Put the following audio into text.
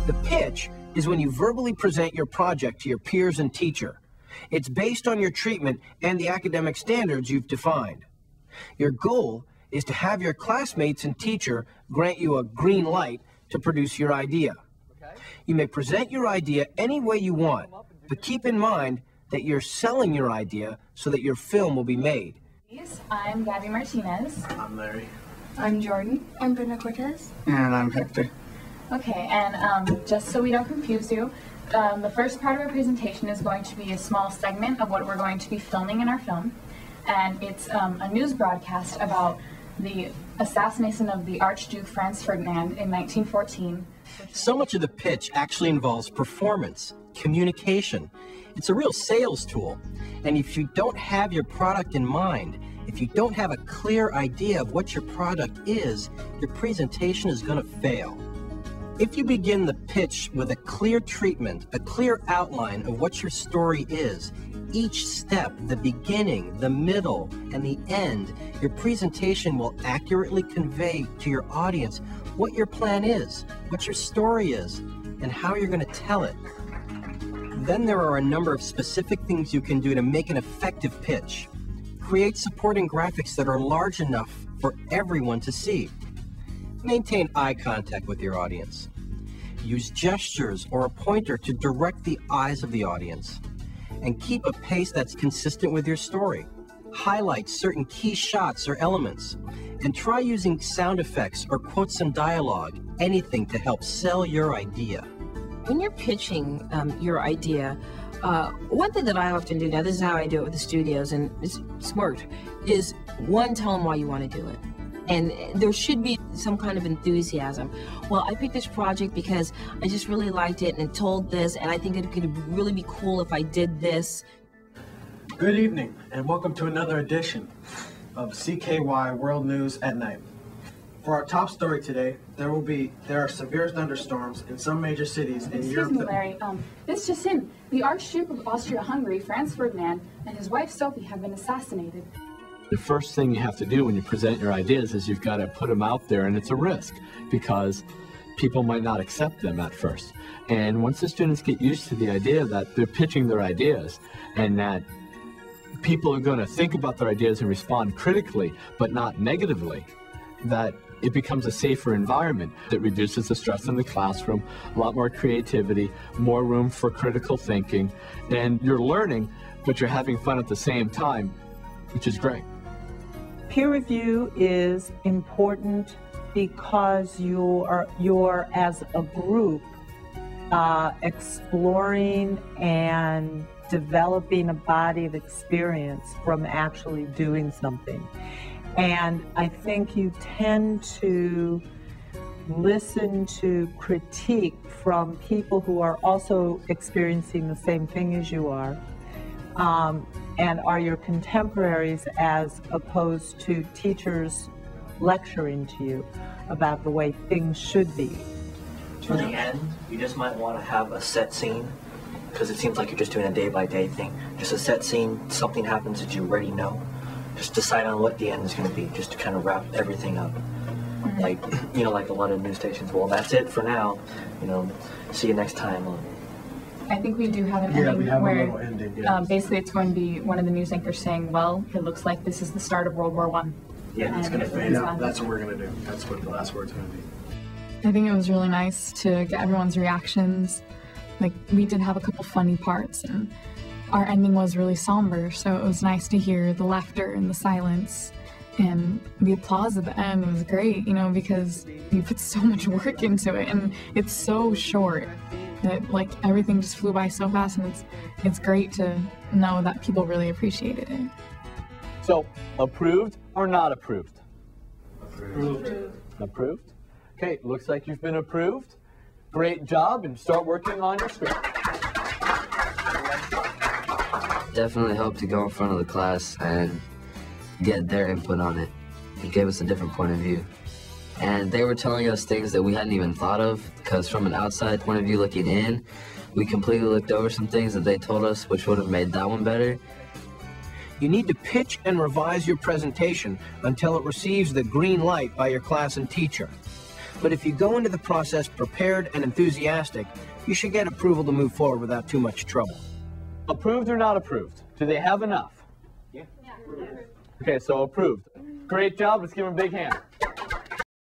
The pitch is when you verbally present your project to your peers and teacher. It's based on your treatment and the academic standards you've defined. Your goal is to have your classmates and teacher grant you a green light to produce your idea. You may present your idea any way you want, but keep in mind that you're selling your idea so that your film will be made. I'm Gabby Martinez. I'm Larry. I'm Jordan. I'm Brenda Cortez. And I'm Hector. Okay, and just so we don't confuse you, the first part of our presentation is going to be a small segment of what we're going to be filming in our film. And it's a news broadcast about the assassination of the Archduke Franz Ferdinand in 1914. So much of the pitch actually involves performance, communication. It's a real sales tool. And if you don't have your product in mind, if you don't have a clear idea of what your product is, your presentation is going to fail. If you begin the pitch with a clear treatment, a clear outline of what your story is, each step, the beginning, the middle, and the end, your presentation will accurately convey to your audience what your plan is, what your story is, and how you're going to tell it. Then there are a number of specific things you can do to make an effective pitch. Create supporting graphics that are large enough for everyone to see. Maintain eye contact with your audience. Use gestures or a pointer to direct the eyes of the audience. And keep a pace that's consistent with your story. Highlight certain key shots or elements. And try using sound effects or quotes and dialogue, anything to help sell your idea. When you're pitching your idea, one thing that I often do, now this is how I do it with the studios, and it's worked, is one, tell them why you want to do it. And there should be some kind of enthusiasm. Well, I picked this project because I just really liked it and it told this, and I think it could really be cool if I did this. Good evening, and welcome to another edition of CKY World News at Night. For our top story today, there are severe thunderstorms in some major cities in Europe. Excuse me, Larry. This just in. The Archduke of Austria-Hungary, Franz Ferdinand, and his wife Sophie have been assassinated. The first thing you have to do when you present your ideas is you've got to put them out there, and it's a risk because people might not accept them at first. And once the students get used to the idea that they're pitching their ideas and that people are going to think about their ideas and respond critically but not negatively, that it becomes a safer environment. It reduces the stress in the classroom, a lot more creativity, more room for critical thinking, and you're learning, but you're having fun at the same time, which is great. Peer review is important because you're as a group exploring and developing a body of experience from actually doing something. And I think you tend to listen to critique from people who are also experiencing the same thing as you are. And are your contemporaries, as opposed to teachers lecturing to you about the way things should be. To the end, you just might want to have a set scene, because it seems like you're just doing a day-by-day thing. Just a set scene, something happens that you already know. Just decide on what the end is going to be, just to kind of wrap everything up. Like, you know, like a lot of news stations, well, that's it for now, you know, see you next time. I think we do have an ending where basically it's going to be one of the news anchors saying, well, it looks like this is the start of World War I. Yeah, it's going to fade out. That's what we're going to do. That's what the last word's going to be. I think it was really nice to get everyone's reactions. Like, we did have a couple funny parts, and our ending was really somber, so it was nice to hear the laughter and the silence and the applause at the end. It was great, you know, because you put so much work into it, and it's so short that, like, everything just flew by so fast, and it's great to know that people really appreciated it. So, approved or not approved? Approved. Approved? Okay, looks like you've been approved. Great job, and start working on your script. Definitely helped to go in front of the class and get their input on it. It gave us a different point of view. And they were telling us things that we hadn't even thought of, because from an outside point of view looking in, we completely looked over some things that they told us which would have made that one better. You need to pitch and revise your presentation until it receives the green light by your class and teacher. But if you go into the process prepared and enthusiastic, you should get approval to move forward without too much trouble. Approved or not approved? Do they have enough? Yeah. Okay, so approved. Great job. Let's give them a big hand.